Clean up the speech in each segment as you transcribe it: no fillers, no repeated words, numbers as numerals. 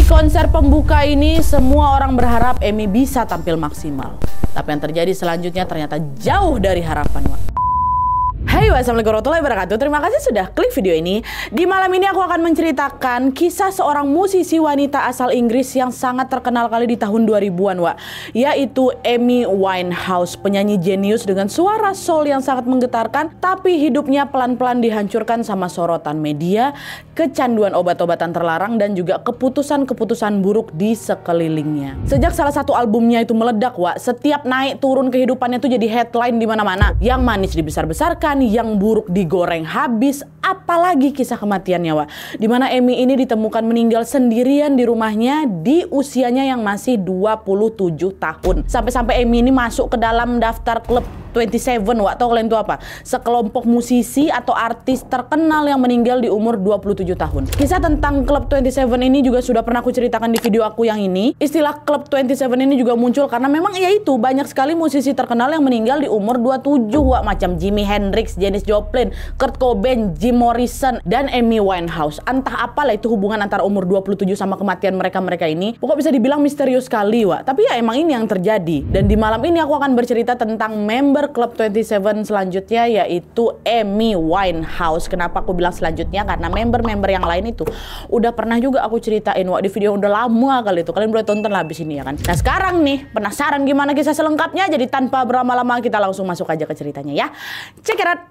konser pembuka ini semua orang berharap Amy bisa tampil maksimal. Tapi yang terjadi selanjutnya ternyata jauh dari harapan, Wak. Hai, wassalamualaikum warahmatullahi wabarakatuh. Terima kasih sudah klik video ini. Di malam ini aku akan menceritakan kisah seorang musisi wanita asal Inggris yang sangat terkenal kali di tahun 2000-an, Wak. Yaitu Amy Winehouse, penyanyi jenius dengan suara soul yang sangat menggetarkan, tapi hidupnya pelan-pelan dihancurkan sama sorotan media, kecanduan obat-obatan terlarang, dan juga keputusan-keputusan buruk di sekelilingnya. Sejak salah satu albumnya itu meledak, Wak, setiap naik turun kehidupannya itu jadi headline di mana-mana. Yang manis dibesar-besarkan, yang buruk digoreng habis, apalagi kisah kematiannya, Wak. Dimana Amy ini ditemukan meninggal sendirian di rumahnya di usianya yang masih 27 tahun. Sampai-sampai Amy ini masuk ke dalam daftar klub 27, Wak. Tahu kalian itu apa? Sekelompok musisi atau artis terkenal yang meninggal di umur 27 tahun. Kisah tentang klub 27 ini juga sudah pernah aku ceritakan di video aku yang ini. Istilah klub 27 ini juga muncul karena memang ya itu, banyak sekali musisi terkenal yang meninggal di umur 27, Wak. Macam Jimi Hendrix, Janis Joplin, Kurt Cobain, Jim Morrison, dan Amy Winehouse. Entah apalah itu hubungan antara umur 27 sama kematian mereka-mereka ini. Pokoknya bisa dibilang misterius sekali, Wak. Tapi ya emang ini yang terjadi. Dan di malam ini aku akan bercerita tentang member klub 27 selanjutnya, yaitu Amy Winehouse. Kenapa aku bilang selanjutnya? Karena member-member yang lain itu udah pernah juga aku ceritain, Wak, di video udah lama kali itu. Kalian boleh tonton lah abis ini ya kan. Nah sekarang nih, penasaran gimana kisah selengkapnya? Jadi tanpa berlama-lama kita langsung masuk aja ke ceritanya ya. Check it out.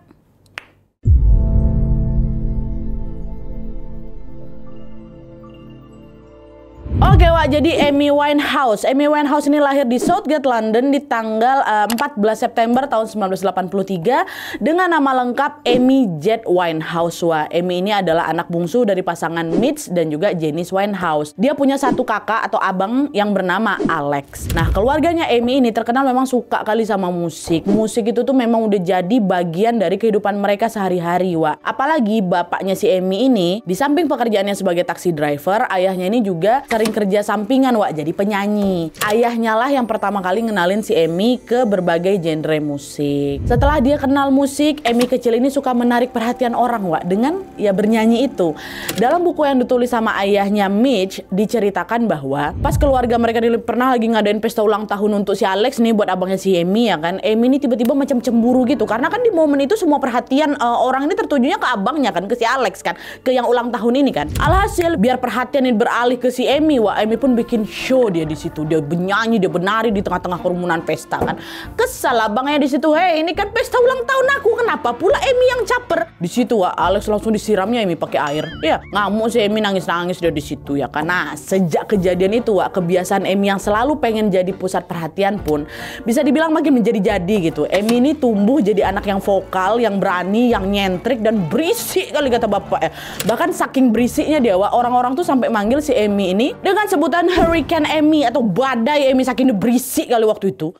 Oke, Wak, jadi Amy Winehouse. Amy Winehouse ini lahir di Southgate, London di tanggal 14 September tahun 1983 dengan nama lengkap Amy Jade Winehouse, Wak. Amy ini adalah anak bungsu dari pasangan Mitch dan juga Janice Winehouse. Dia punya satu kakak atau abang yang bernama Alex. Nah, keluarganya Amy ini terkenal memang suka kali sama musik. Musik itu tuh memang udah jadi bagian dari kehidupan mereka sehari-hari, Wak. Apalagi bapaknya si Amy ini, di samping pekerjaannya sebagai taksi driver, ayahnya ini juga sering kerja sampingan, Wak, jadi penyanyi. Ayahnya lah yang pertama kali ngenalin si Amy ke berbagai genre musik. Setelah dia kenal musik, Amy kecil ini suka menarik perhatian orang, Wak, dengan ya bernyanyi itu. Dalam buku yang ditulis sama ayahnya Mitch, diceritakan bahwa pas keluarga mereka pernah lagi ngadain pesta ulang tahun untuk si Alex nih, buat abangnya si Amy ya kan. Amy ini tiba-tiba macam cemburu gitu, karena kan di momen itu semua perhatian orang ini tertujunya ke abangnya kan, ke si Alex kan, ke yang ulang tahun ini kan. Alhasil biar perhatian ini beralih ke si Amy, Wak, Amy pun bikin show dia di situ. Dia bernyanyi, dia benari di tengah-tengah kerumunan pesta kan. Kesal abangnya di situ. Hei, ini kan pesta ulang tahun aku, kenapa pula Amy yang caper? Di situ, Wak, Alex langsung disiramnya Amy pakai air. Ya, ngamuk si Amy, nangis-nangis dia di situ ya kan. Nah, sejak kejadian itu, Wak, kebiasaan Amy yang selalu pengen jadi pusat perhatian pun bisa dibilang makin menjadi-jadi gitu. Amy ini tumbuh jadi anak yang vokal, yang berani, yang nyentrik dan berisik kali kata bapak ya. Bahkan saking berisiknya dia, Wak, orang-orang tuh sampai manggil si Amy ini dengan sebutan Hurricane Amy atau badai Amy, saking berisik kali waktu itu.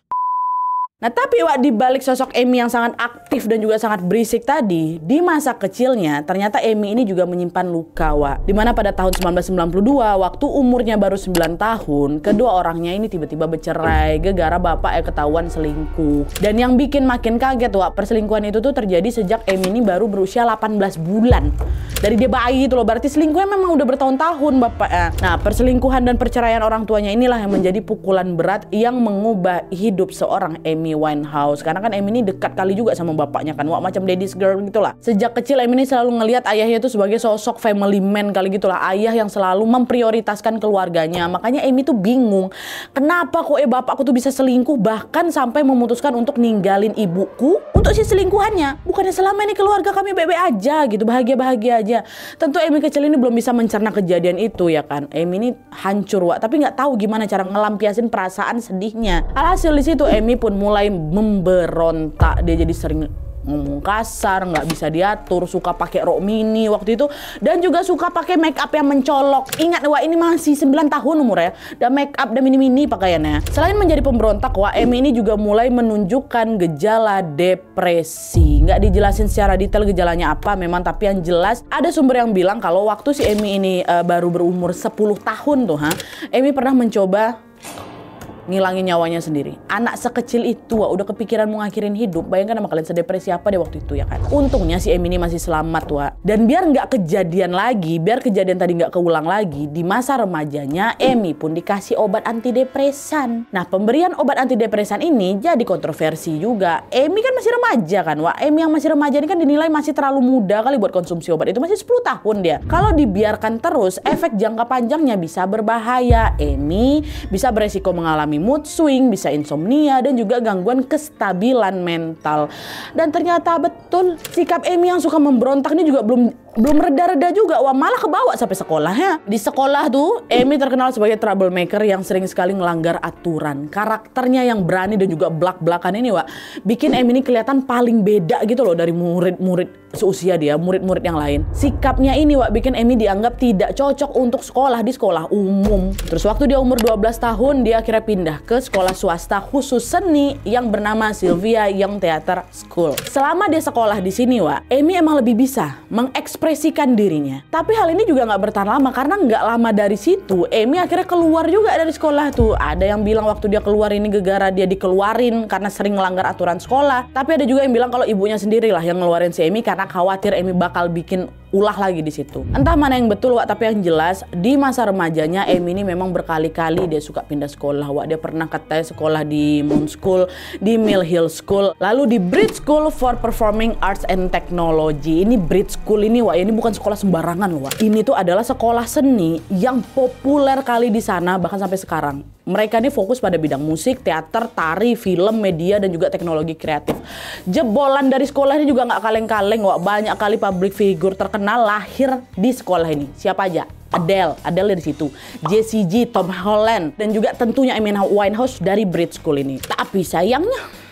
Nah tapi, Wak, di balik sosok Amy yang sangat aktif dan juga sangat berisik tadi, di masa kecilnya ternyata Amy ini juga menyimpan luka, Wak. Dimana pada tahun 1992, waktu umurnya baru 9 tahun, kedua orangnya ini tiba-tiba bercerai gara-gara bapaknya ketahuan selingkuh. Dan yang bikin makin kaget, Wak, perselingkuhan itu tuh terjadi sejak Amy ini baru berusia 18 bulan. Dari dia bayi itu loh, berarti selingkuhnya memang udah bertahun-tahun bapaknya. Nah, perselingkuhan dan perceraian orang tuanya inilah yang menjadi pukulan berat yang mengubah hidup seorang Amy Winehouse. Karena kan Amy ini dekat kali juga sama bapaknya kan, Wak, macam daddy's girl gitulah. Sejak kecil Amy ini selalu ngelihat ayahnya itu sebagai sosok family man kali gitulah, ayah yang selalu memprioritaskan keluarganya. Makanya Amy tuh bingung, kenapa kok bapakku tuh bisa selingkuh, bahkan sampai memutuskan untuk ninggalin ibuku untuk si selingkuhannya. Bukannya selama ini keluarga kami baik-baik aja gitu, bahagia-bahagia aja. Tentu Amy kecil ini belum bisa mencerna kejadian itu ya kan. Amy ini hancur, Wak, tapi nggak tahu gimana cara ngelampiasin perasaan sedihnya. Alhasil di situ Amy pun mulai memberontak. Dia jadi sering ngomong kasar, nggak bisa diatur, suka pakai rok mini waktu itu, dan juga suka pakai make up yang mencolok. Ingat, Wak, ini masih 9 tahun umurnya, dan make up dan mini-mini pakaiannya. Selain menjadi pemberontak, Wak, Amy ini juga mulai menunjukkan gejala depresi. Nggak dijelasin secara detail gejalanya apa memang, tapi yang jelas ada sumber yang bilang kalau waktu si Amy ini baru berumur 10 tahun tuh, Amy pernah mencoba ngilangin nyawanya sendiri. Anak sekecil itu Wak, udah kepikiran mau ngakhirin hidup. Bayangkan sama kalian sedepresi apa deh waktu itu ya kan. Untungnya si Emi ini masih selamat Wak. Dan biar nggak kejadian lagi, biar kejadian tadi nggak keulang lagi, di masa remajanya Emi pun dikasih obat antidepresan. Nah, pemberian obat antidepresan ini jadi kontroversi juga. Emi kan masih remaja kan Wak. Emi yang masih remaja ini kan dinilai masih terlalu muda kali buat konsumsi obat itu, masih 10 tahun dia. Kalau dibiarkan terus, efek jangka panjangnya bisa berbahaya. Emi bisa beresiko mengalami mood swing, bisa insomnia, dan juga gangguan kestabilan mental. Dan ternyata betul, sikap Emi yang suka memberontak ini juga belum reda-reda juga. Wah, malah kebawa sampai sekolahnya. Di sekolah tuh, Emi terkenal sebagai troublemaker yang sering sekali melanggar aturan. Karakternya yang berani dan juga blak-blakan ini, Wak, bikin Emi ini kelihatan paling beda gitu loh dari murid-murid seusia dia, murid-murid yang lain. Sikapnya ini, Wak, bikin Emi dianggap tidak cocok untuk sekolah di sekolah umum. Terus waktu dia umur 12 tahun, dia akhirnya pindah ke sekolah swasta khusus seni yang bernama Sylvia Young Theater School. Selama dia sekolah di sini, Wak, Emi emang lebih bisa mengekspresikan dirinya. Tapi hal ini juga nggak bertahan lama, karena nggak lama dari situ Emi akhirnya keluar juga dari sekolah tuh. Ada yang bilang waktu dia keluar ini gegara dia dikeluarin karena sering melanggar aturan sekolah. Tapi ada juga yang bilang kalau ibunya sendirilah yang ngeluarin si Emi karena khawatir Emi bakal bikin ulah lagi di situ. Entah mana yang betul, Wak, tapi yang jelas di masa remajanya Emi ini memang berkali-kali dia suka pindah sekolah, Wak. Dia pernah katanya sekolah di Moon School, di Mill Hill School, lalu di Bridge School for Performing Arts and Technology. Ini Bridge School ini, Wak, ini bukan sekolah sembarangan, Wak. Ini tuh adalah sekolah seni yang populer kali di sana bahkan sampai sekarang. Mereka ini fokus pada bidang musik, teater, tari, film, media, dan juga teknologi kreatif. Jebolan dari sekolah ini juga nggak kaleng-kaleng, Wak. Banyak kali public figure terkenal lahir di sekolah ini. Siapa aja? Adele dari situ, Jessie J, Tom Holland, dan juga tentunya Amy Winehouse dari Bridge School ini. Tapi sayangnya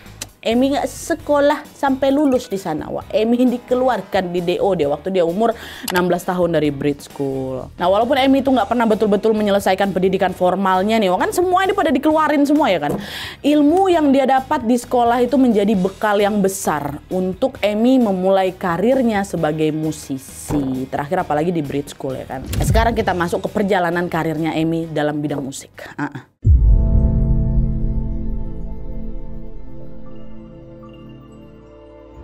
Emi nggak sekolah sampai lulus di sana, Wak. Emi dikeluarkan di DO dia waktu dia umur 16 tahun dari Bridge School. Nah, walaupun Emi itu nggak pernah betul-betul menyelesaikan pendidikan formalnya nih, Wak, kan semua ini pada dikeluarin semua ya kan. Ilmu yang dia dapat di sekolah itu menjadi bekal yang besar untuk Emi memulai karirnya sebagai musisi. Terakhir apalagi di Bridge School ya kan. Nah, sekarang kita masuk ke perjalanan karirnya Emi dalam bidang musik.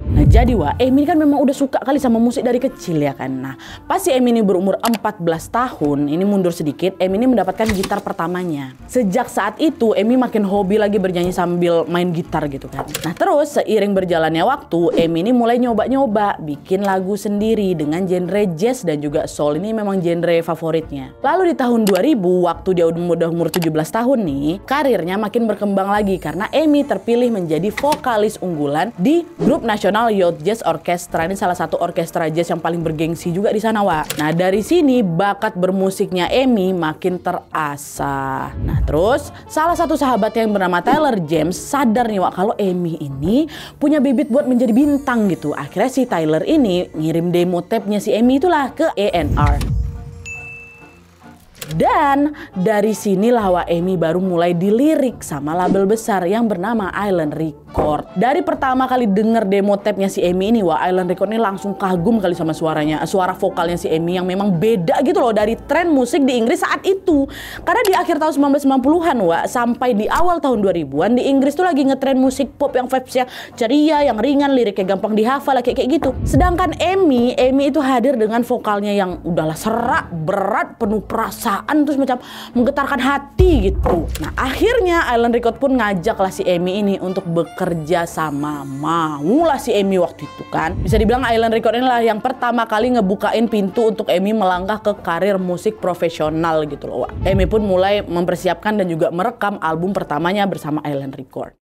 Nah, jadi Wak, Emi kan memang udah suka kali sama musik dari kecil ya kan. Nah, pas si Emi ini berumur 14 tahun, ini mundur sedikit, Emi ini mendapatkan gitar pertamanya. Sejak saat itu, Emi makin hobi lagi bernyanyi sambil main gitar gitu kan. Nah, terus seiring berjalannya waktu, Emi ini mulai nyoba-nyoba bikin lagu sendiri dengan genre jazz dan juga soul. Ini memang genre favoritnya. Lalu di tahun 2000, waktu dia udah umur 17 tahun nih, karirnya makin berkembang lagi karena Emi terpilih menjadi vokalis unggulan di grup nasional Youth Jazz Orchestra. Ini salah satu orkestra jazz yang paling bergengsi juga di sana, Wak. Nah, dari sini bakat bermusiknya Emi makin terasah. Nah, terus salah satu sahabatnya yang bernama Tyler James sadar nih, Wak, kalau Emi ini punya bibit buat menjadi bintang gitu. Akhirnya si Tyler ini ngirim demo tape-nya si Emi itulah ke A&R. Dan dari sinilah, Wak, Emi baru mulai dilirik sama label besar yang bernama Island Record. Dari pertama kali denger demo tape-nya si Emi ini, Wak, Island Record ini langsung kagum kali sama suaranya, suara vokalnya si Emi yang memang beda gitu loh dari tren musik di Inggris saat itu. Karena di akhir tahun 1990-an, Wak, sampai di awal tahun 2000-an di Inggris tuh lagi ngetren musik pop yang vibes-nya ceria, yang ringan, liriknya gampang dihafal kayak gitu. Sedangkan Emi itu hadir dengan vokalnya yang udahlah serak, berat, penuh perasaan, terus macam menggetarkan hati gitu. Nah, akhirnya Island Record pun ngajaklah si Emi ini untuk bekerja sama. Maulah si Emi waktu itu kan. Bisa dibilang Island Record inilah yang pertama kali ngebukain pintu untuk Emi melangkah ke karir musik profesional gitu loh, Wak. Emi pun mulai mempersiapkan dan juga merekam album pertamanya bersama Island Record.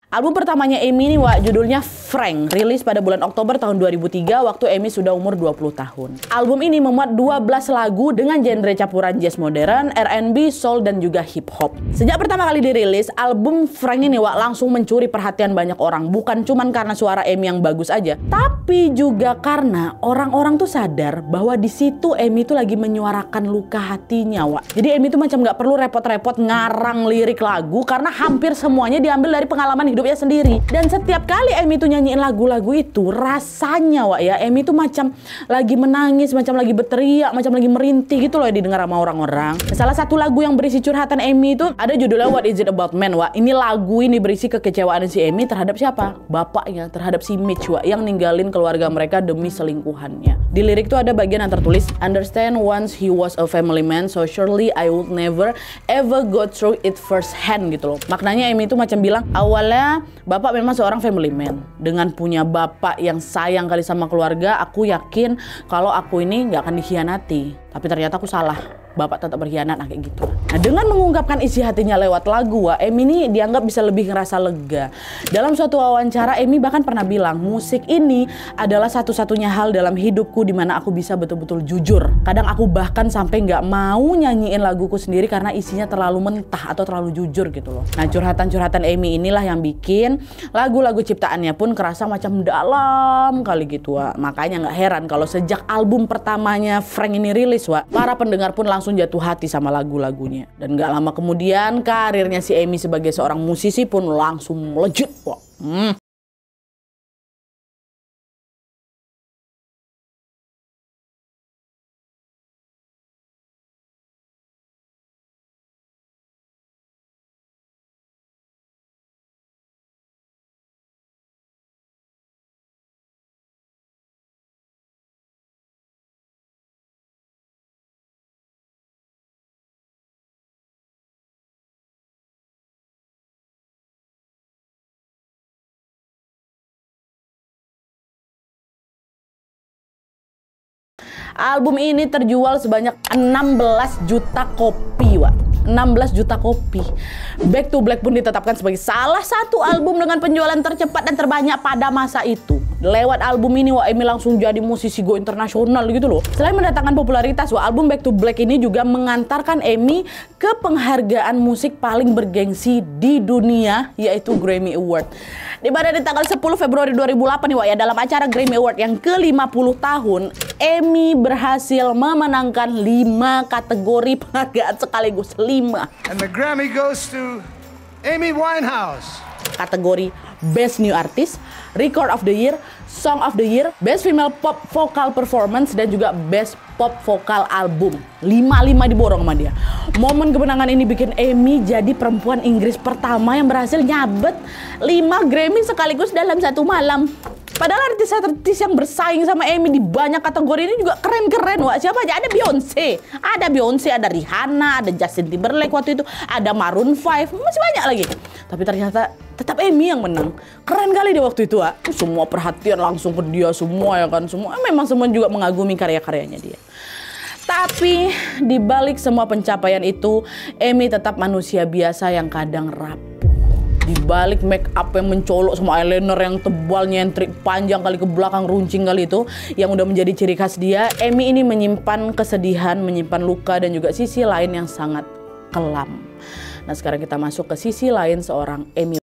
Album pertamanya Emi ini, Wak, judulnya Frank, rilis pada bulan Oktober tahun 2003 waktu Emi sudah umur 20 tahun. Album ini memuat 12 lagu dengan genre campuran jazz modern, R&B, soul, dan juga hip hop. Sejak pertama kali dirilis, album Frank ini, Wak, langsung mencuri perhatian banyak orang. Bukan cuman karena suara Emi yang bagus aja, tapi juga karena orang-orang tuh sadar bahwa di situ Emi tuh lagi menyuarakan luka hatinya, Wak. Jadi Emi tuh macam nggak perlu repot-repot ngarang lirik lagu karena hampir semuanya diambil dari pengalaman hidup hidupnya sendiri. Dan setiap kali Emi tuh nyanyiin lagu-lagu itu, rasanya Wak ya, Emi tuh macam lagi menangis, macam lagi berteriak, macam lagi merintih gitu loh didengar sama orang-orang. Salah satu lagu yang berisi curhatan Emi itu ada judulnya What Is It About Man, Wak. Ini lagu ini berisi kekecewaan si Emi terhadap siapa? Bapaknya, terhadap si Mitch, Wak, yang ninggalin keluarga mereka demi selingkuhannya. Di lirik tuh ada bagian yang tertulis, Understand once he was a family man, so surely I would never ever go through it first hand gitu loh. Maknanya Emi itu macam bilang, awalnya bapak memang seorang family man. Dengan punya bapak yang sayang kali sama keluarga, aku yakin kalau aku ini nggak akan dikhianati. Tapi ternyata aku salah. Bapak tetap berkhianat, kayak gitu. Nah, dengan mengungkapkan isi hatinya lewat lagu, Wak, Emi ini dianggap bisa lebih ngerasa lega. Dalam suatu wawancara, Emi bahkan pernah bilang, musik ini adalah satu-satunya hal dalam hidupku di mana aku bisa betul-betul jujur. Kadang aku bahkan sampai nggak mau nyanyiin laguku sendiri karena isinya terlalu mentah atau terlalu jujur gitu loh. Nah, curhatan-curhatan Emi inilah yang bikin lagu-lagu ciptaannya pun kerasa macam dalam kali gitu, Wak. Makanya nggak heran kalau sejak album pertamanya Frank ini rilis, Wak, para pendengar pun langsung jatuh hati sama lagu-lagunya. Dan gak lama kemudian karirnya si Emi sebagai seorang musisi pun langsung melejit. Album ini terjual sebanyak 16 juta kopi, Wak. 16 juta kopi. Back to Black pun ditetapkan sebagai salah satu album dengan penjualan tercepat dan terbanyak pada masa itu. Lewat album ini, Wak, Emi langsung jadi musisi go internasional gitu loh. Selain mendatangkan popularitas, Wak, album Back to Black ini juga mengantarkan Emi ke penghargaan musik paling bergengsi di dunia, yaitu Grammy Award. Di mana di tanggal 10 Februari 2008 nih, Wak, ya, dalam acara Grammy Award yang ke-50 tahun, Emi berhasil memenangkan 5 kategori penghargaan sekaligus. 5. And the Grammy goes to Amy Winehouse. Kategori Best New Artist, Record of the Year, Song of the Year, Best Female Pop Vocal Performance, dan juga Best Pop Vocal Album. 5 diborong sama dia. Momen kemenangan ini bikin Emi jadi perempuan Inggris pertama yang berhasil nyabet 5 Grammy sekaligus dalam satu malam. Padahal artis-artis yang bersaing sama Emi di banyak kategori ini juga keren-keren, Wak. Siapa aja? Ada Beyonce, ada Rihanna, ada Justin Timberlake waktu itu, ada Maroon 5, masih banyak lagi. Tapi ternyata tetap Emi yang menang. Keren kali dia waktu itu, Wak. Semua perhatian langsung ke dia semua, ya kan. Memang semua juga mengagumi karya-karyanya dia. Tapi di balik semua pencapaian itu, Emi tetap manusia biasa yang kadang rapuh. Di balik make up yang mencolok, semua eyeliner yang tebal, nyentrik, panjang kali ke belakang, runcing kali itu, yang udah menjadi ciri khas dia, Emi ini menyimpan kesedihan, menyimpan luka, dan juga sisi lain yang sangat kelam. Nah, sekarang kita masuk ke sisi lain seorang Emi.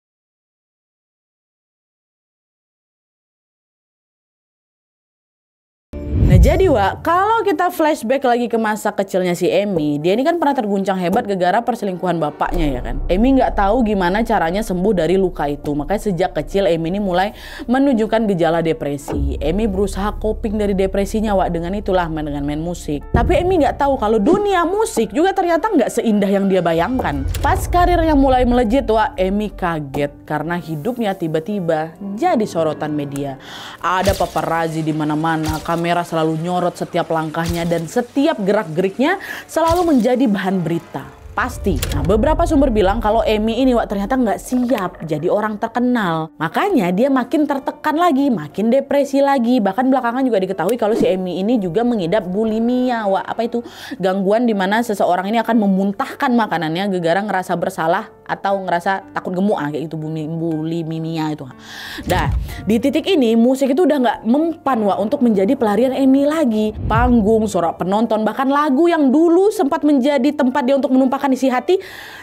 Nah, jadi, Wak, kalau kita flashback lagi ke masa kecilnya si Emi, dia ini kan pernah terguncang hebat gara-gara perselingkuhan bapaknya, ya kan. Emi nggak tahu gimana caranya sembuh dari luka itu. Makanya sejak kecil Emi ini mulai menunjukkan gejala depresi. Emi berusaha coping dari depresinya, Wak, dengan itulah dengan main musik. Tapi Emi nggak tahu kalau dunia musik juga ternyata nggak seindah yang dia bayangkan. Pas karirnya mulai melejit, Wak, Emi kaget karena hidupnya tiba-tiba jadi sorotan media. Ada paparazzi di mana-mana, kamera selalu nyorot setiap langkahnya, dan setiap gerak-geriknya selalu menjadi bahan berita. Pasti. Nah, beberapa sumber bilang kalau Emi ini, Wak, ternyata nggak siap jadi orang terkenal. Makanya dia makin tertekan lagi, makin depresi lagi. Bahkan belakangan juga diketahui kalau si Emi ini juga mengidap bulimia, Wak. Apa itu? Gangguan di mana seseorang ini akan memuntahkan makanannya gara-gara ngerasa bersalah atau ngerasa takut gemuk, kayak itu bulimia itu. Nah, di titik ini musik itu udah nggak mempan, Wak, untuk menjadi pelarian Emi lagi. Panggung, sorak penonton, bahkan lagu yang dulu sempat menjadi tempat dia untuk menumpahkan isi hati,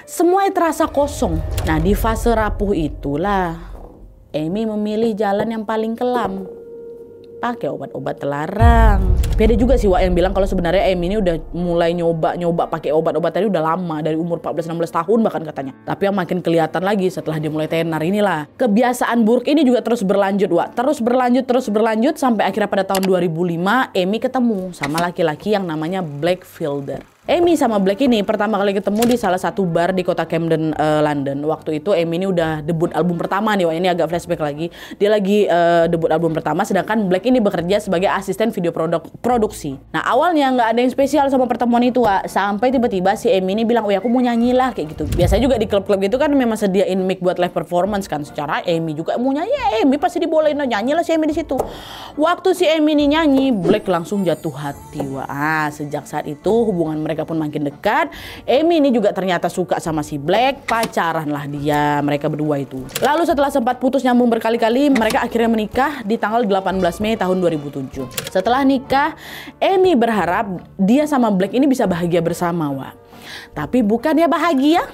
semuanya terasa kosong. Nah, di fase rapuh itulah Emi memilih jalan yang paling kelam. pakai obat-obat terlarang. Tapi ada juga sih Wak yang bilang kalau sebenarnya Amy ini udah mulai nyoba pakai obat-obat tadi udah lama, dari umur 14-16 tahun bahkan katanya. Tapi yang makin kelihatan lagi setelah dia mulai tenar inilah. Kebiasaan buruk ini juga terus berlanjut Wak. Terus berlanjut sampai akhirnya pada tahun 2005 Amy ketemu sama laki-laki yang namanya Blake Fielder. Amy sama Blake ini pertama kali ketemu di salah satu bar di kota Camden, London. Waktu itu Amy ini udah debut album pertama nih, wah ini agak flashback lagi. Dia lagi debut album pertama, sedangkan Blake ini bekerja sebagai asisten video produksi. Nah awalnya nggak ada yang spesial sama pertemuan itu, Wak. Sampai tiba-tiba si Amy ini bilang, oh ya aku mau nyanyi lah kayak gitu. Biasanya juga di klub-klub gitu kan memang sediain mic buat live performance kan. Secara Amy juga mau nyanyi, ya Amy pasti dibolehin, nyanyi lah si Amy di situ. Waktu si Amy ini nyanyi, Blake langsung jatuh hati, Wak. Sejak saat itu hubungan mereka pun makin dekat. Amy ini juga ternyata suka sama si Blake, pacaran lah dia, mereka berdua itu. Lalu setelah sempat putus nyambung berkali-kali, mereka akhirnya menikah di tanggal 18 Mei tahun 2007. Setelah nikah, Amy berharap dia sama Blake ini bisa bahagia bersama, Wak. Tapi bukannya bahagia,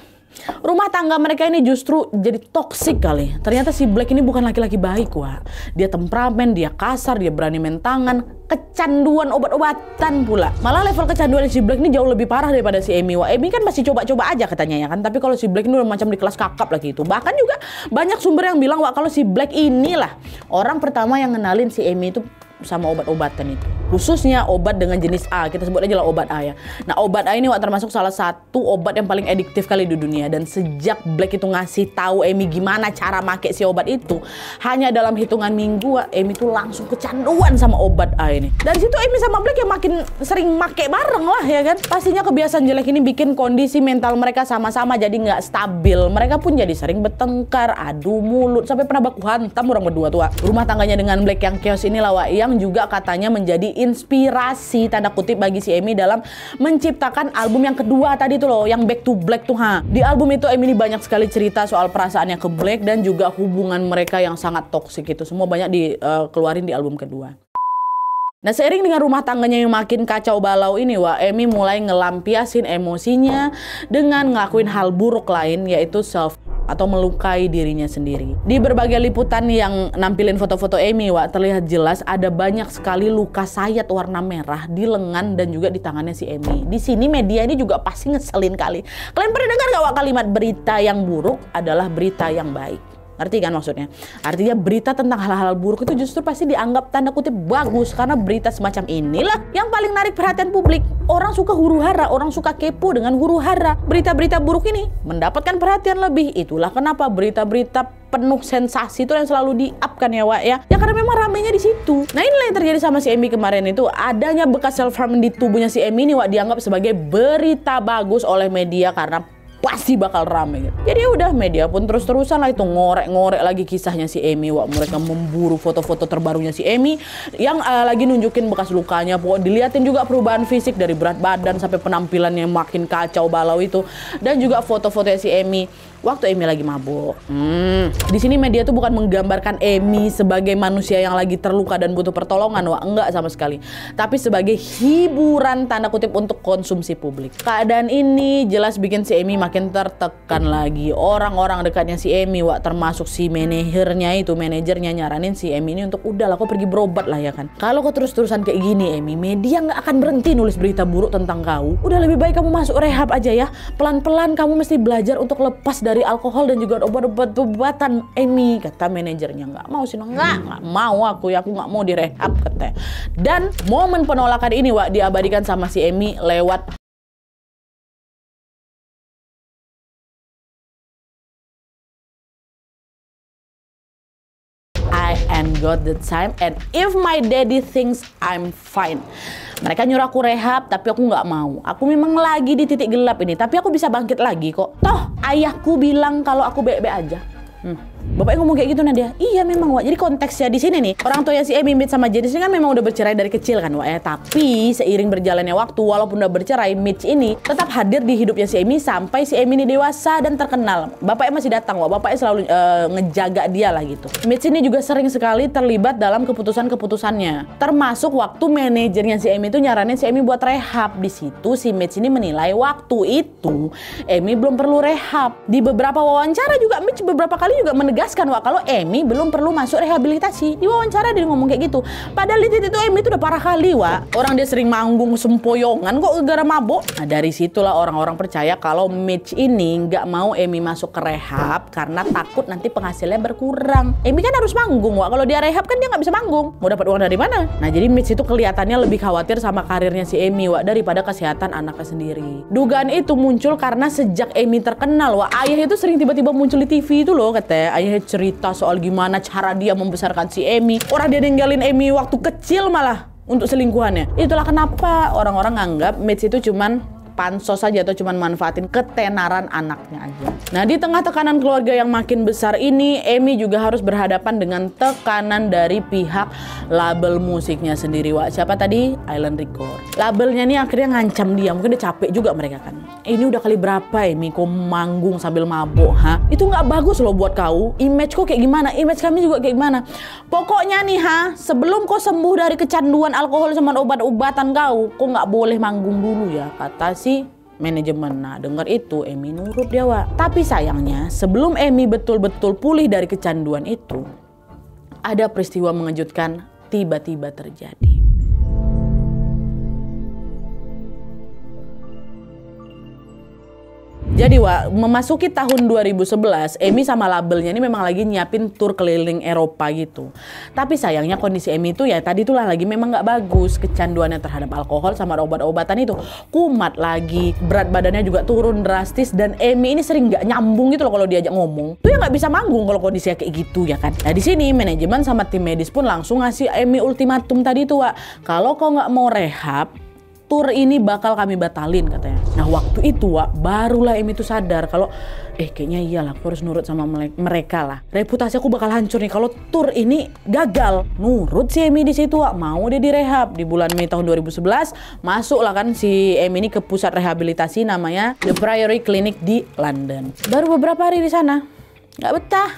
rumah tangga mereka ini justru jadi toksik kali. Ternyata si Blake ini bukan laki-laki baik, Wak. Dia temperamen, dia kasar, dia berani main tangan, kecanduan obat-obatan pula. Malah level kecanduan si Blake ini jauh lebih parah daripada si Amy, Wak. Amy kan masih coba-coba aja katanya ya kan. Tapi kalau si Blake ini udah macam di kelas kakap lagi itu. Bahkan juga banyak sumber yang bilang, Wak, kalau si Blake inilah orang pertama yang ngenalin si Amy itu sama obat-obatan itu. Khususnya obat dengan jenis A, kita sebut aja lah obat A ya. Nah obat A ini Wak termasuk salah satu obat yang paling adiktif kali di dunia. Dan sejak Blake itu ngasih tahu Amy gimana cara make si obat itu, hanya dalam hitungan minggu Wak, Amy tuh langsung kecanduan sama obat A ini. Dari situ Amy sama Blake ya makin sering make bareng lah ya kan. Pastinya kebiasaan jelek ini bikin kondisi mental mereka sama-sama jadi nggak stabil. Mereka pun jadi sering bertengkar, adu mulut, sampai pernah baku hantam orang berdua tuh Wak. Rumah tangganya dengan Blake yang chaos inilah Wak, yang juga katanya menjadi inspirasi tanda kutip bagi si Amy dalam menciptakan album yang kedua tadi tuh loh, yang Back to Black tuh ha. Di album itu Amy ini banyak sekali cerita soal perasaannya ke Blake dan juga hubungan mereka yang sangat toksik itu. Semua banyak dikeluarin di album kedua. Nah seiring dengan rumah tangganya yang makin kacau balau ini Wak, Amy mulai ngelampiasin emosinya dengan ngelakuin hal buruk lain, yaitu self atau melukai dirinya sendiri. Di berbagai liputan yang nampilin foto-foto Amy Wak, terlihat jelas ada banyak sekali luka sayat warna merah di lengan dan juga di tangannya si Amy. Di sini media ini juga pasti ngeselin kali. Kalian pernah dengar gak Wak kalimat berita yang buruk adalah berita yang baik? Ngerti kan maksudnya? Artinya berita tentang hal-hal buruk itu justru pasti dianggap tanda kutip bagus, karena berita semacam inilah yang paling narik perhatian publik. Orang suka huru-hara, orang suka kepo dengan huru-hara. Berita-berita buruk ini mendapatkan perhatian lebih. Itulah kenapa berita-berita penuh sensasi itu yang selalu di-up kan ya Wak ya. Ya karena memang ramenya di situ. Nah inilah yang terjadi sama si Amy kemarin itu. Adanya bekas self harm di tubuhnya si Amy ini Wak dianggap sebagai berita bagus oleh media karena pasti bakal rame gitu. Jadi udah media pun terus-terusan lah itu ngorek-ngorek lagi kisahnya si Amy Wak. Mereka memburu foto-foto terbarunya si Amy yang lagi nunjukin bekas lukanya. Pokoknya diliatin juga perubahan fisik dari berat badan sampai penampilannya makin kacau balau itu. Dan juga foto-fotonya si Amy waktu Amy lagi mabuk. Di sini media tuh bukan menggambarkan Amy sebagai manusia yang lagi terluka dan butuh pertolongan, Wak, enggak sama sekali. Tapi sebagai hiburan tanda kutip untuk konsumsi publik. Keadaan ini jelas bikin si Amy makin tertekan lagi. Orang-orang dekatnya si Amy, Wak, termasuk si manajernya nyaranin si Amy ini untuk udahlah kau pergi berobat lah ya kan. Kalau kau terus-terusan kayak gini Amy, media nggak akan berhenti nulis berita buruk tentang kau. Udah lebih baik kamu masuk rehab aja ya. Pelan-pelan kamu mesti belajar untuk lepas dari alkohol dan juga obat-obatan Amy, kata manajernya. Nggak mau sih, nggak mau aku nggak mau direhab katanya. Dan momen penolakan ini Wak diabadikan sama si Amy lewat I ain't got the time and if my daddy thinks I'm fine. Mereka nyuruh aku rehab, tapi aku nggak mau. Aku memang lagi di titik gelap ini, tapi aku bisa bangkit lagi kok. Toh, ayahku bilang kalau aku baik-baik aja. Bapaknya ngomong kayak gitu Nadia. Iya memang Wak. Jadi konteksnya di sini nih, orang tua si Amy Mitch sama Janice ini kan memang udah bercerai dari kecil kan Wak ya. Tapi seiring berjalannya waktu, walaupun udah bercerai, Mitch ini tetap hadir di hidupnya si Amy sampai si Amy ini dewasa dan terkenal. Bapaknya masih datang Wak. Bapaknya selalu ngejaga dia lah gitu. Mitch ini juga sering sekali terlibat dalam keputusan-keputusannya. Termasuk waktu manajernya si Amy itu nyaranin si Amy buat rehab. Di situ si Mitch ini menilai waktu itu Amy belum perlu rehab. Di beberapa wawancara juga Mitch beberapa kali juga menegaskan menegaskan Wak kalau Amy belum perlu masuk rehabilitasi. Di wawancara dia ngomong kayak gitu. Padahal di titik itu Amy itu udah parah kali Wak. Orang dia sering manggung sempoyongan kok gara mabok. Nah dari situlah orang-orang percaya kalau Mitch ini nggak mau Amy masuk ke rehab karena takut nanti penghasilnya berkurang. Amy kan harus manggung Wak. Kalau dia rehab kan dia nggak bisa manggung. Mau dapat uang dari mana? Nah jadi Mitch itu kelihatannya lebih khawatir sama karirnya si Amy Wak daripada kesehatan anaknya sendiri. Dugaan itu muncul karena sejak Amy terkenal Wak, ayah itu sering tiba-tiba muncul di TV itu loh katanya. Ayahnya cerita soal gimana cara dia membesarkan si Amy. Orang dia ninggalin Amy waktu kecil malah untuk selingkuhannya. Itulah kenapa orang-orang nganggap Mitch itu cuman pansos saja atau cuman manfaatin ketenaran anaknya aja. Nah di tengah tekanan keluarga yang makin besar ini, Amy juga harus berhadapan dengan tekanan dari pihak label musiknya sendiri Wak. Siapa tadi? Island Record. Labelnya nih akhirnya ngancam dia, mungkin dia capek juga mereka kan. Ini udah kali berapa Amy kau manggung sambil mabuk ha? Itu nggak bagus loh buat kau. Image kau kayak gimana? Image kami juga kayak gimana? Pokoknya nih sebelum kau sembuh dari kecanduan alkohol sama obat-obatan kau nggak boleh manggung dulu ya, kata si manajemen. Nah dengar itu Amy nurut dia Wak. Tapi sayangnya sebelum Amy betul-betul pulih dari kecanduan itu, ada peristiwa mengejutkan tiba-tiba terjadi. Jadi Wak, memasuki tahun 2011, Amy sama labelnya ini memang lagi nyiapin tur keliling Eropa gitu. Tapi sayangnya kondisi Amy itu ya tadi itulah lagi memang nggak bagus. Kecanduannya terhadap alkohol sama obat-obatan itu kumat lagi. Berat badannya juga turun drastis dan Amy ini sering nggak nyambung gitu loh kalau diajak ngomong. Tuh ya nggak bisa manggung kalau kondisinya kayak gitu ya kan. Nah di sini manajemen sama tim medis pun langsung ngasih Amy ultimatum tadi tuh Wak. Kalau kau nggak mau rehab, tur ini bakal kami batalin katanya. Nah waktu itu Wak, barulah Amy itu sadar kalau kayaknya iyalah aku harus nurut sama mereka lah. Reputasi aku bakal hancur nih kalau tur ini gagal. Nurut si Amy di situ Wak, mau dia direhab. Di bulan Mei tahun 2011 masuklah kan si Amy ini ke pusat rehabilitasi namanya The Priory Clinic di London. Baru beberapa hari di sana nggak betah.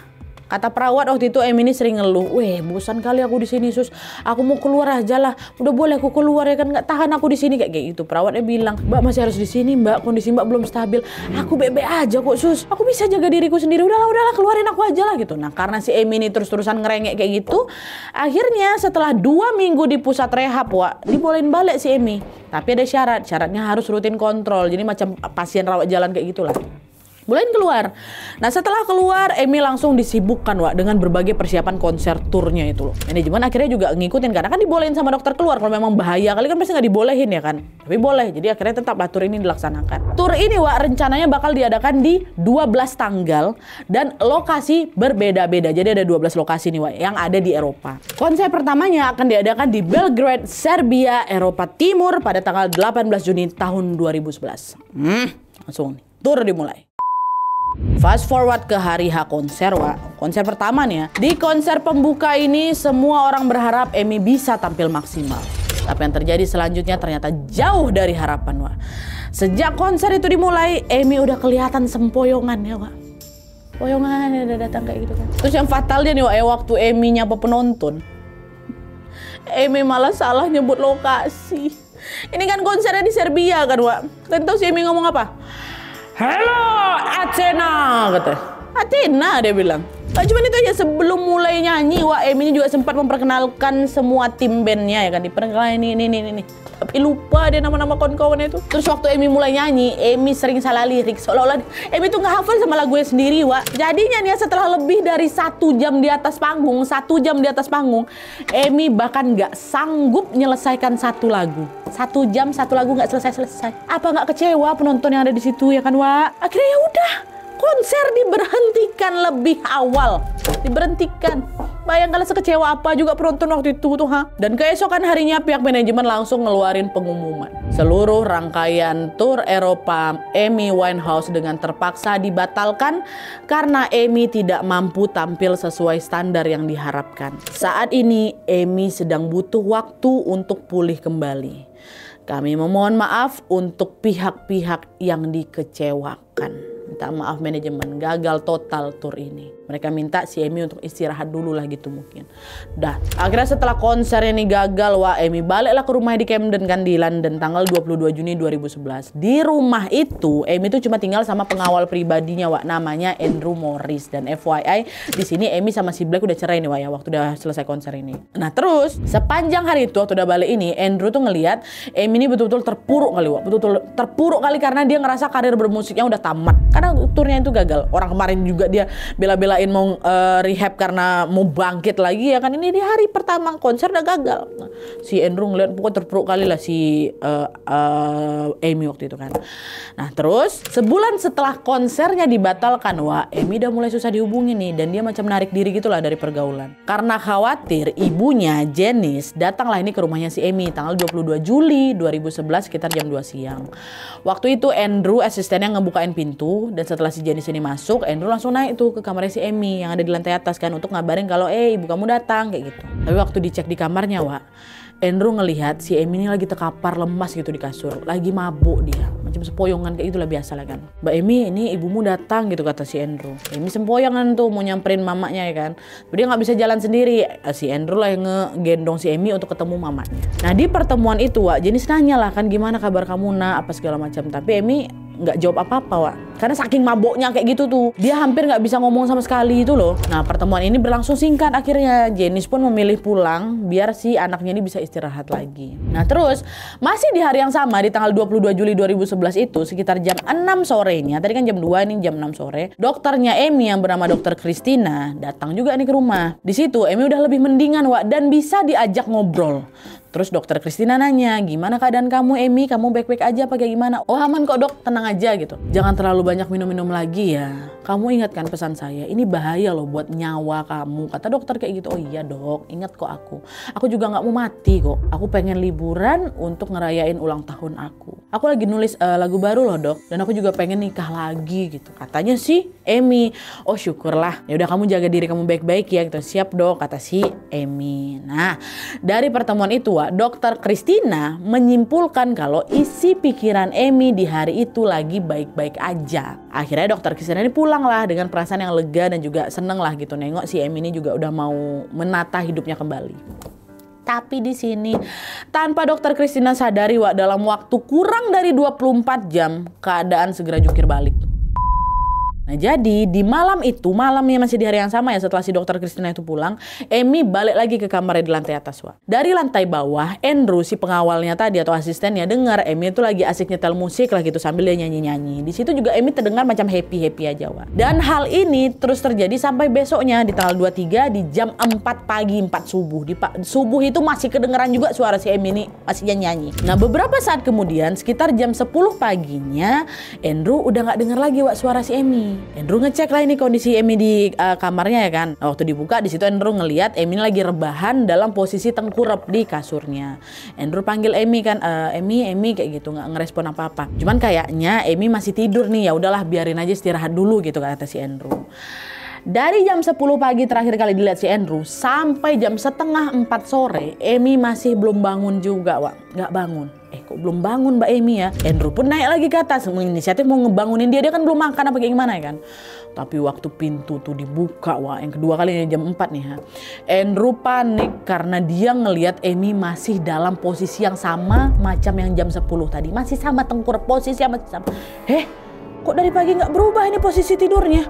Kata perawat waktu itu Amy ini sering ngeluh, bosan kali aku di sini sus, aku mau keluar aja lah, udah boleh aku keluar ya kan, nggak tahan aku di sini kayak gitu. Perawatnya bilang, Mbak masih harus di sini Mbak, kondisi Mbak belum stabil. Aku baik-baik aja kok sus, aku bisa jaga diriku sendiri, udahlah keluarin aku aja lah gitu. Nah karena si Amy ini terus-terusan ngerengek kayak gitu, akhirnya setelah 2 minggu di pusat rehab Wak, dibolehin balik si Amy. Tapi ada syaratnya harus rutin kontrol, jadi macam pasien rawat jalan kayak gitulah. Bolehin keluar. Nah setelah keluar, Amy langsung disibukkan Wak dengan berbagai persiapan konser turnya itu loh. Manajemen akhirnya juga ngikutin karena kan dibolehin sama dokter keluar. Kalau memang bahaya kali kan pasti nggak dibolehin ya kan. Tapi boleh, jadi akhirnya tetaplah tur ini dilaksanakan. Tur ini Wak rencananya bakal diadakan di 12 tanggal dan lokasi berbeda-beda. Jadi ada 12 lokasi nih Wak yang ada di Eropa. Konser pertamanya akan diadakan di Belgrade, Serbia, Eropa Timur pada tanggal 18 Juni tahun 2011. Langsung nih, tur dimulai. Fast forward ke hari H konser Wak. Konser pertama nih ya. Di konser pembuka ini semua orang berharap Amy bisa tampil maksimal. Tapi yang terjadi selanjutnya ternyata jauh dari harapan Wak. Sejak konser itu dimulai, Amy udah kelihatan sempoyongan ya Wak. Poyongan udah datang kayak gitu kan. Terus yang fatalnya nih Wak, waktu Amy nyapa penonton, Amy malah salah nyebut lokasi. Ini kan konsernya di Serbia kan Wak. Kan tahu si Amy ngomong apa? Halo Athena katanya. Athena dia bilang. Gak cuma itu aja, sebelum mulai nyanyi Wak, Amy juga sempat memperkenalkan semua tim bandnya ya kan. Diperkenalkan ini. Tapi lupa dia nama-nama kawan-kawannya itu. Terus waktu Amy mulai nyanyi, Amy sering salah lirik. Seolah-olah Amy tuh gak hafal sama lagunya sendiri Wak. Jadinya nih setelah lebih dari 1 jam di atas panggung, Amy bahkan gak sanggup menyelesaikan satu lagu. 1 jam, 1 lagu gak selesai-selesai. Apa gak kecewa penonton yang ada di situ ya kan Wak? Akhirnya ya udah, konser diberhentikan lebih awal. Diberhentikan. Bayangkanlah sekecewa apa juga penonton waktu itu tuh Dan keesokan harinya pihak manajemen langsung ngeluarin pengumuman. Seluruh rangkaian tur Eropa Amy Winehouse dengan terpaksa dibatalkan karena Amy tidak mampu tampil sesuai standar yang diharapkan. Saat ini Amy sedang butuh waktu untuk pulih kembali. Kami memohon maaf untuk pihak-pihak yang dikecewakan. Minta maaf manajemen, gagal total tur ini. Mereka minta si Amy untuk istirahat dulu lah gitu mungkin. Dah, akhirnya setelah konser ini gagal, wah Amy baliklah ke rumahnya di Camden kan di London tanggal 22 Juni 2011. Di rumah itu Amy tuh cuma tinggal sama pengawal pribadinya, wah, namanya Andrew Morris. Dan FYI di sini Amy sama si Black udah cerai nih, wah ya, waktu udah selesai konser ini. Nah terus sepanjang hari itu waktu udah balik ini, Andrew tuh ngelihat Amy ini betul-betul terpuruk kali, wah, betul-betul terpuruk kali karena dia ngerasa karir bermusiknya udah tamat. Karena turnya itu gagal. Orang kemarin juga dia bela-belain mau rehab karena mau bangkit lagi ya kan. Ini di hari pertama konser udah gagal. Nah, si Andrew ngeliat pokoknya terpuruk kali lah si Amy waktu itu kan. Nah terus sebulan setelah konsernya dibatalkan, wah Amy udah mulai susah dihubungi nih. Dan dia macam narik diri gitulah dari pergaulan. Karena khawatir ibunya Janice datanglah ini ke rumahnya si Amy tanggal 22 Juli 2011 sekitar jam 2 siang. Waktu itu Andrew asistennya ngebukain pintu dan setelah si Janice ini masuk, Andrew langsung naik tuh ke kamarnya si Amy yang ada di lantai atas kan untuk ngabarin kalau ibu kamu datang kayak gitu. Tapi waktu dicek di kamarnya, wah, Andrew ngelihat si Amy ini lagi terkapar lemas gitu di kasur, lagi mabuk dia, macam sempoyongan kayak itulah biasa lah kan. Mbak Amy, ini ibumu datang gitu kata si Andrew. Amy sempoyongan tuh mau nyamperin mamanya ya kan. Tapi dia nggak bisa jalan sendiri. Si Andrew lah yang ngegendong si Amy untuk ketemu mamanya. Nah di pertemuan itu, wah, Janice nanya lah kan gimana kabar kamu nak apa segala macam. Tapi Amy nggak jawab apa-apa, wah, karena saking maboknya kayak gitu tuh dia hampir nggak bisa ngomong sama sekali itu loh. Nah pertemuan ini berlangsung singkat, akhirnya Janice pun memilih pulang biar si anaknya ini bisa istirahat lagi. Nah terus masih di hari yang sama di tanggal 22 Juli 2011 itu sekitar jam 6 sorenya, tadi kan jam 2 ini jam 6 sore, dokternya Amy yang bernama Dokter Christina datang juga nih ke rumah. Di situ Amy udah lebih mendingan, wah, dan bisa diajak ngobrol. Terus Dokter Christina nanya, gimana keadaan kamu Amy? Kamu baik-baik aja apa kayak gimana? Oh aman kok dok, tenang aja gitu. Jangan terlalu banyak minum-minum lagi ya. Kamu ingat kan pesan saya, ini bahaya loh buat nyawa kamu. Kata dokter kayak gitu. Oh iya dok, ingat kok aku. Aku juga gak mau mati kok. Aku pengen liburan untuk ngerayain ulang tahun aku. Aku lagi nulis lagu baru loh dok. Dan aku juga pengen nikah lagi gitu. Katanya sih Amy. Oh syukurlah. Ya udah kamu jaga diri kamu baik-baik ya gitu. Siap dok, kata si Amy. Nah dari pertemuan itu, Dokter Christina menyimpulkan kalau isi pikiran Amy di hari itu lagi baik-baik aja. Akhirnya Dokter Christina ini pulang lah dengan perasaan yang lega dan juga seneng lah gitu nengok si Amy ini juga udah mau menata hidupnya kembali. Tapi di sini tanpa Dokter Christina sadari, wah, dalam waktu kurang dari 24 jam keadaan segera jungkir balik. Nah jadi di malam itu, malamnya masih di hari yang sama ya setelah si Dokter Christina itu pulang, Amy balik lagi ke kamarnya di lantai atas, wah. Dari lantai bawah, Andrew si pengawalnya tadi atau asistennya dengar Amy itu lagi asik nyetel musik lah gitu sambil dia nyanyi-nyanyi. Di situ juga Amy terdengar macam happy-happy aja, wah. Dan hal ini terus terjadi sampai besoknya di tanggal 23 di jam 4 pagi, 4 subuh. Di subuh itu masih kedengeran juga suara si Amy ini masih nyanyi. Nah beberapa saat kemudian sekitar jam 10 paginya Andrew udah nggak dengar lagi, wah, suara si Amy. Andrew ngecek lah ini kondisi Amy di kamarnya ya kan. Nah, waktu dibuka di situ Andrew ngelihat Amy lagi rebahan dalam posisi tengkurap di kasurnya. Andrew panggil Amy kan, Amy kayak gitu, nggak ngerespon apa-apa. Cuman kayaknya Amy masih tidur nih, ya udahlah biarin aja istirahat dulu gitu kata si Andrew. Dari jam 10 pagi terakhir kali dilihat si Andrew sampai jam setengah 4 sore Amy masih belum bangun juga, wah, nggak bangun. Kok belum bangun Mbak Amy ya? Andrew pun naik lagi ke atas menginisiatif mau ngebangunin dia kan belum makan apa kayak gimana ya kan. Tapi waktu pintu tuh dibuka, wah, yang kedua kalinya jam 4 nih ha. Andrew panik karena dia ngelihat Amy masih dalam posisi yang sama macam yang jam 10 tadi. Masih sama tengkurap, posisi yang masih sama. Kok dari pagi nggak berubah ini posisi tidurnya?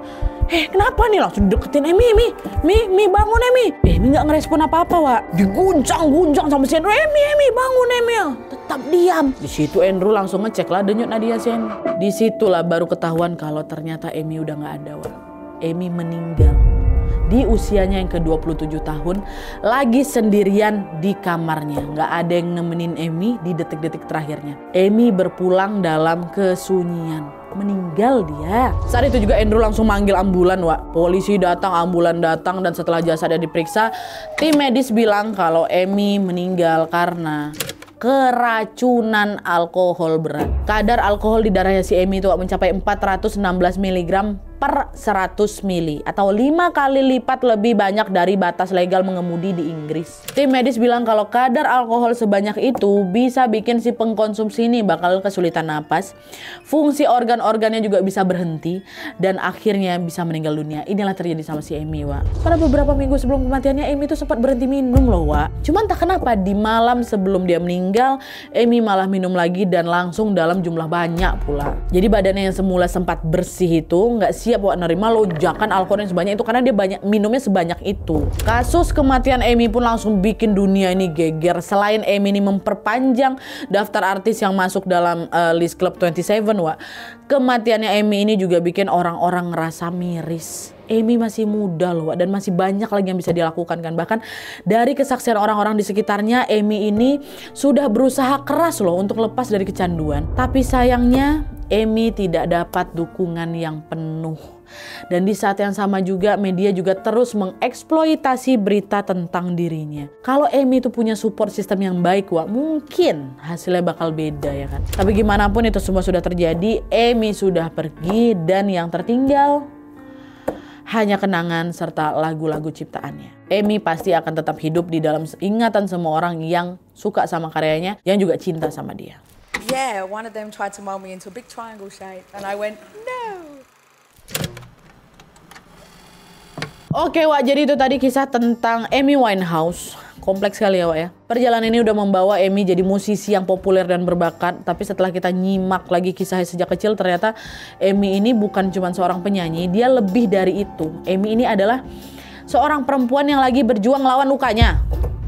Kenapa nih? Langsung deketin Amy bangun Amy. Amy nggak ngerespon apa-apa, wah. Diguncang sama si Andrew. Amy bangun Amy. Tetap diam. Di situ Andrew langsung ngecek lah denyut nadinya si Amy. Di situlah baru ketahuan kalau ternyata Amy udah nggak ada, wah. Amy meninggal di usianya yang ke-27 tahun, lagi sendirian di kamarnya. Nggak ada yang nemenin Amy di detik-detik terakhirnya. Amy berpulang dalam kesunyian. Meninggal dia. Saat itu juga Andrew langsung manggil ambulan, wah. Polisi datang, ambulan datang, dan setelah jasadnya diperiksa, tim medis bilang kalau Amy meninggal karena keracunan alkohol berat. Kadar alkohol di darahnya si Amy itu mencapai 416 mg per 100 mili atau 5 kali lipat lebih banyak dari batas legal mengemudi di Inggris. Tim medis bilang kalau kadar alkohol sebanyak itu bisa bikin si pengkonsumsi ini bakal kesulitan napas, fungsi organ-organnya juga bisa berhenti, dan akhirnya bisa meninggal dunia. Inilah terjadi sama si Amy, Wak. Pada beberapa minggu sebelum kematiannya, Amy itu sempat berhenti minum loh, Wak. Cuman tak kenapa di malam sebelum dia meninggal, Amy malah minum lagi dan langsung dalam jumlah banyak pula. Jadi badannya yang semula sempat bersih itu nggak siap buat nerima lonjakan alkohol yang sebanyak itu karena dia banyak minumnya sebanyak itu. Kasus kematian Amy pun langsung bikin dunia ini geger. Selain Amy ini memperpanjang daftar artis yang masuk dalam list Club 27, Wak, kematiannya Amy ini juga bikin orang-orang ngerasa miris. Amy masih muda loh, Wak, dan masih banyak lagi yang bisa dilakukan kan. Bahkan dari kesaksian orang-orang di sekitarnya, Amy ini sudah berusaha keras loh untuk lepas dari kecanduan. Tapi sayangnya Amy tidak dapat dukungan yang penuh. Dan di saat yang sama juga media juga terus mengeksploitasi berita tentang dirinya. Kalau Amy itu punya support system yang baik, Wak, mungkin hasilnya bakal beda ya kan. Tapi gimana pun itu semua sudah terjadi, Amy sudah pergi dan yang tertinggal hanya kenangan serta lagu-lagu ciptaannya. Amy pasti akan tetap hidup di dalam ingatan semua orang yang suka sama karyanya, yang juga cinta sama dia. Yeah, one of them tried to mold me into a big triangle shape and I went, no. Oke, Wak, jadi itu tadi kisah tentang Amy Winehouse. Kompleks sekali ya, Wak ya. Perjalanan ini udah membawa Amy jadi musisi yang populer dan berbakat. Tapi setelah kita nyimak lagi kisahnya sejak kecil, ternyata Amy ini bukan cuma seorang penyanyi, dia lebih dari itu. Amy ini adalah seorang perempuan yang lagi berjuang lawan lukanya.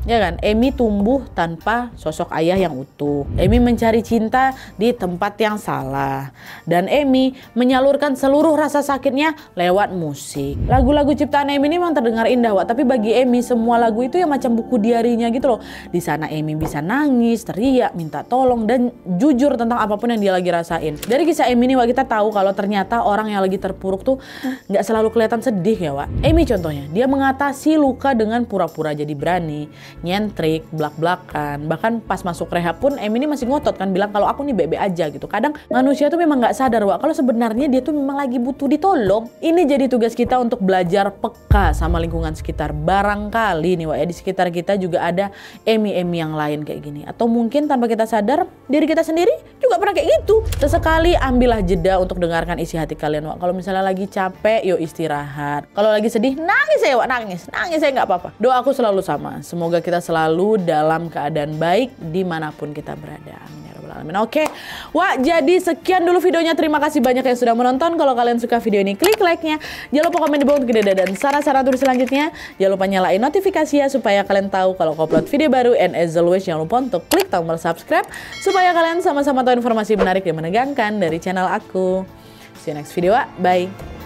Ya kan, Amy tumbuh tanpa sosok ayah yang utuh. Amy mencari cinta di tempat yang salah. Dan Amy menyalurkan seluruh rasa sakitnya lewat musik. Lagu-lagu ciptaan Amy ini memang terdengar indah, Wak. Tapi bagi Amy semua lagu itu ya macam buku diarinya gitu loh. Di sana Amy bisa nangis, teriak, minta tolong, dan jujur tentang apapun yang dia lagi rasain. Dari kisah Amy ini, Wak, kita tahu kalau ternyata orang yang lagi terpuruk tuh nggak selalu kelihatan sedih ya, Wak. Amy contohnya, dia mengatasi luka dengan pura-pura jadi berani, nyentrik, blak-blakan. Bahkan pas masuk rehab pun Amy ini masih ngotot kan, bilang kalau aku nih bebe aja gitu. Kadang manusia tuh memang nggak sadar, Wak, kalau sebenarnya dia tuh memang lagi butuh ditolong. Ini jadi tugas kita untuk belajar peka sama lingkungan sekitar. Barangkali nih, Wak, ya, di sekitar kita juga ada Amy-Amy yang lain kayak gini. Atau mungkin tanpa kita sadar, diri kita sendiri juga pernah kayak gitu. Sesekali ambillah jeda untuk dengarkan isi hati kalian, Wak. Kalau misalnya lagi capek, yuk istirahat. Kalau lagi sedih, nangis ya, Wak, nangis saya nggak apa-apa. Doaku selalu sama, semoga kita selalu dalam keadaan baik dimanapun kita berada. Amin ya rabbal alamin. Oke, Wak, jadi sekian dulu videonya. Terima kasih banyak yang sudah menonton. Kalau kalian suka video ini, klik like-nya. Jangan lupa komen di bawah untuk ide dan saran-saran tulis selanjutnya. Jangan lupa nyalain notifikasi ya supaya kalian tahu kalau aku upload video baru. And as always, jangan lupa untuk klik tombol subscribe supaya kalian sama-sama tahu informasi menarik dan menegangkan dari channel aku. See you next video, Wak. Bye.